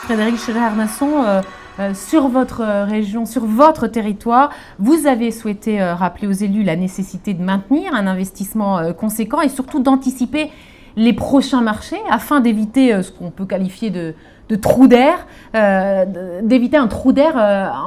Frédéric Schiller-Nasson, sur votre région, sur votre territoire, vous avez souhaité rappeler aux élus la nécessité de maintenir un investissement conséquent et surtout d'anticiper les prochains marchés afin d'éviter ce qu'on peut qualifier de trou d'air, d'éviter un trou d'air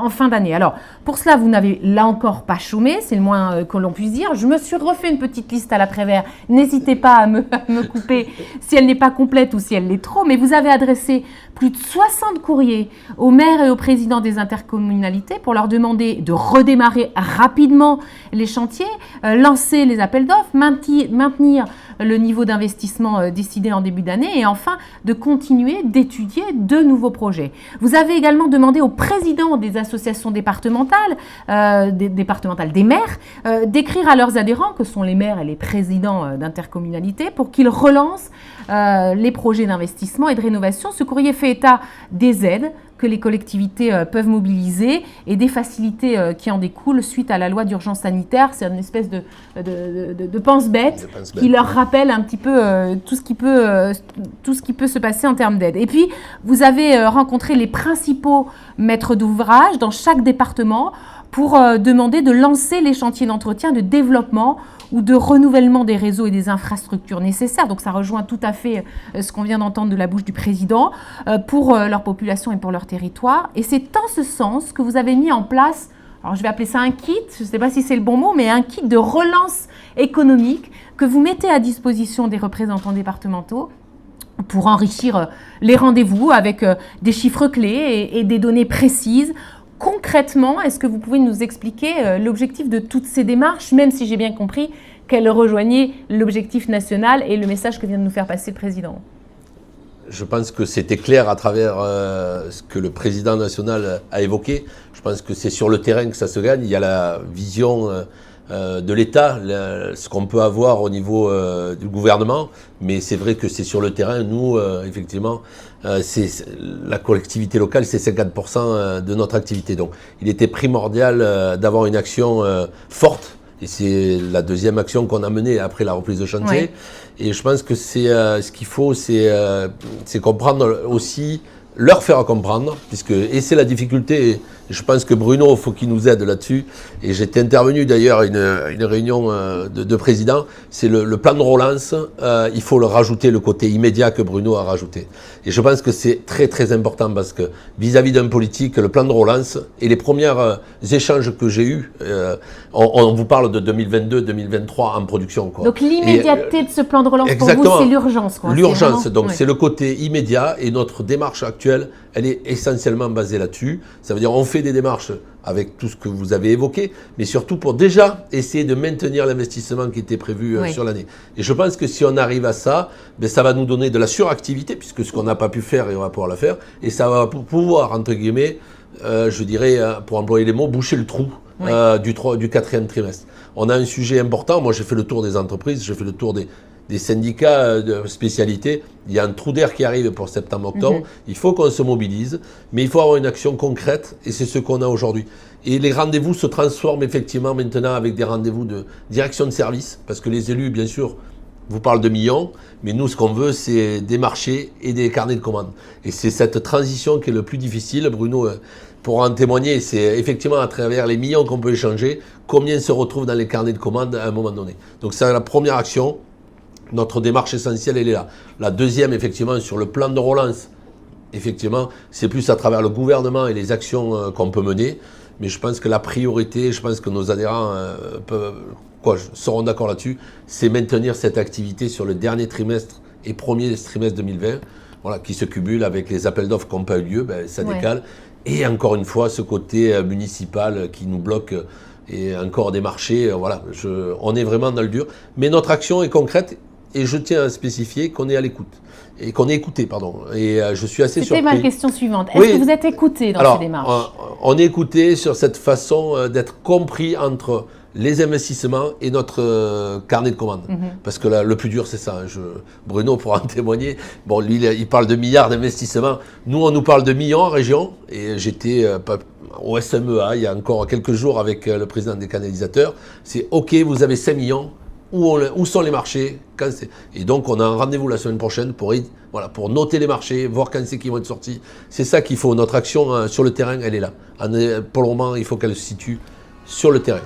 en fin d'année. Alors, pour cela, vous n'avez là encore pas chômé, c'est le moins que l'on puisse dire. Je me suis refait une petite liste à l'après-vert. N'hésitez pas à me couper si elle n'est pas complète ou si elle l'est trop, mais vous avez adressé plus de 60 courriers aux maires et aux présidents des intercommunalités pour leur demander de redémarrer rapidement les chantiers, lancer les appels d'offres, maintenir le niveau d'investissement décidé en début d'année et enfin de continuer d'étudier de nouveaux projets. Vous avez également demandé aux présidents des associations départementales, des maires, d'écrire à leurs adhérents, que sont les maires et les présidents d'intercommunalités, pour qu'ils relancent les projets d'investissement et de rénovation. Ce courrier fait état des aides que les collectivités peuvent mobiliser et des facilités qui en découlent suite à la loi d'urgence sanitaire. C'est une espèce de pense-bête qui leur rappelle un petit peu tout ce qui peut se passer en termes d'aide. Et puis, vous avez rencontré les principaux maîtres d'ouvrage dans chaque département pour demander de lancer les chantiers d'entretien, de développement ou de renouvellement des réseaux et des infrastructures nécessaires. Donc ça rejoint tout à fait ce qu'on vient d'entendre de la bouche du président pour leur population et pour leur territoire. Et c'est en ce sens que vous avez mis en place, alors je vais appeler ça un kit, je ne sais pas si c'est le bon mot, mais un kit de relance économique que vous mettez à disposition des représentants départementaux pour enrichir les rendez-vous avec des chiffres clés et des données précises. Concrètement, est-ce que vous pouvez nous expliquer l'objectif de toutes ces démarches, même si j'ai bien compris qu'elles rejoignaient l'objectif national et le message que vient de nous faire passer le président? Je pense que c'était clair à travers ce que le président national a évoqué. Je pense que c'est sur le terrain que ça se gagne. Il y a la vision de l'État, ce qu'on peut avoir au niveau du gouvernement, mais c'est vrai que c'est sur le terrain. Nous, effectivement, la collectivité locale, c'est 50% de notre activité. Donc, il était primordial d'avoir une action forte. Et c'est la deuxième action qu'on a menée après la reprise de chantier. Oui. Et je pense que ce qu'il faut, c'est comprendre aussi, leur faire comprendre, et c'est la difficulté. Je pense que Bruno, il faut qu'il nous aide là-dessus. Et j'étais intervenu d'ailleurs à une réunion de présidents. C'est le plan de relance. Il faut le rajouter, le côté immédiat que Bruno a rajouté. Et je pense que c'est très très important parce que vis-à-vis d'un politique, le plan de relance et les premiers échanges que j'ai eus, on vous parle de 2022-2023 en production. Quoi. Donc l'immédiateté de ce plan de relance pour vous, c'est l'urgence. L'urgence, donc c'est le côté immédiat et notre démarche actuelle, elle est essentiellement basée là-dessus. Ça veut dire on fait des démarches avec tout ce que vous avez évoqué, mais surtout pour déjà essayer de maintenir l'investissement qui était prévu sur l'année. Et je pense que si on arrive à ça, ça va nous donner de la suractivité, puisque ce qu'on n'a pas pu faire, on va pouvoir le faire, et ça va pouvoir, entre guillemets, je dirais, pour employer les mots, boucher le trou du quatrième trimestre. On a un sujet important. Moi, j'ai fait le tour des entreprises, j'ai fait le tour des syndicats de spécialité. Il y a un trou d'air qui arrive pour septembre-octobre. Il faut qu'on se mobilise, mais il faut avoir une action concrète et c'est ce qu'on a aujourd'hui. Et les rendez-vous se transforment effectivement maintenant avec des rendez-vous de direction de service, parce que les élus, bien sûr, vous parlent de millions, mais nous, ce qu'on veut, c'est des marchés et des carnets de commandes. Et c'est cette transition qui est le plus difficile. Bruno, pour en témoigner, c'est effectivement à travers les millions qu'on peut échanger, combien se retrouvent dans les carnets de commandes à un moment donné. Donc c'est la première action. Notre démarche essentielle, elle est là. La deuxième, effectivement, sur le plan de relance, effectivement, c'est plus à travers le gouvernement et les actions qu'on peut mener. Mais je pense que la priorité, je pense que nos adhérents seront d'accord là-dessus, c'est maintenir cette activité sur le dernier trimestre et premier trimestre 2020, qui se cumule avec les appels d'offres qui n'ont pas eu lieu, ça décale. Et encore une fois, ce côté municipal qui nous bloque et encore des marchés, on est vraiment dans le dur. Mais notre action est concrète. Et je tiens à spécifier qu'on est à l'écoute. Et qu'on est écouté, pardon. Et je suis assez surpris. C'était ma question suivante. Est-ce que vous êtes écouté dans ces démarches? On est écouté sur cette façon d'être compris entre les investissements et notre carnet de commandes. Parce que là, le plus dur, c'est ça. Bruno pourra en témoigner. Bon, lui, il parle de milliards d'investissements. Nous, on nous parle de millions en région. Et j'étais au SMEA il y a encore quelques jours avec le président des canalisateurs. C'est OK, vous avez 5 millions. où sont les marchés, et donc on a un rendez-vous la semaine prochaine pour noter les marchés, voir quand c'est qu'ils vont être sortis. C'est ça qu'il faut, notre action sur le terrain, elle est là. Pour le moment, il faut qu'elle se situe sur le terrain.